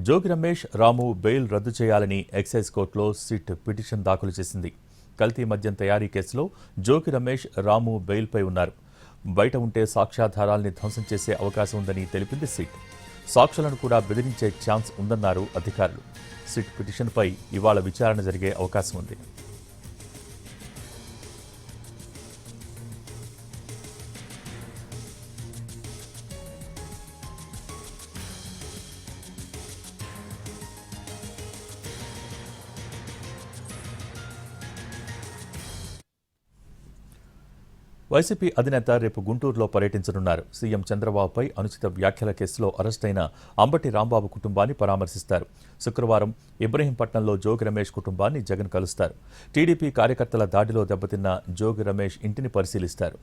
జోగి రమేష్, రాము bail రద్దు చేయాలని excise కోర్టులో సిట్ పిటిషన్ దాఖలు చేసింది. కల్తీ మద్యం తయారీ కేసులో జోగి రమేష్, రాము బెయిల్పై ఉన్నారు. బయట ఉంటే సాక్ష్యాధారాల్ని ధ్వంసం చేసే అవకాశం ఉందని తెలిపింది సిట్. సాక్షులను కూడా బెదిరించే ఛాన్స్ ఉందన్నారు అధికారులు. సిట్ పిటిషన్పై ఇవాళ విచారణ జరిగే అవకాశం ఉంది. వైసీపీ అధినేత రేపు గుంటూరులో పర్యటించనున్నారు. సీఎం చంద్రబాబుపై అనుచిత వ్యాఖ్యల కేసులో అరెస్టైన అంబటి రాంబాబు కుటుంబాన్ని పరామర్శిస్తారు. శుక్రవారం ఇబ్రహీంపట్నంలో జోగి రమేష్ కుటుంబాన్ని జగన్ కలుస్తారు. టీడీపీ కార్యకర్తల దాడిలో దెబ్బతిన్న జోగి రమేష్ ఇంటిని పరిశీలిస్తారు.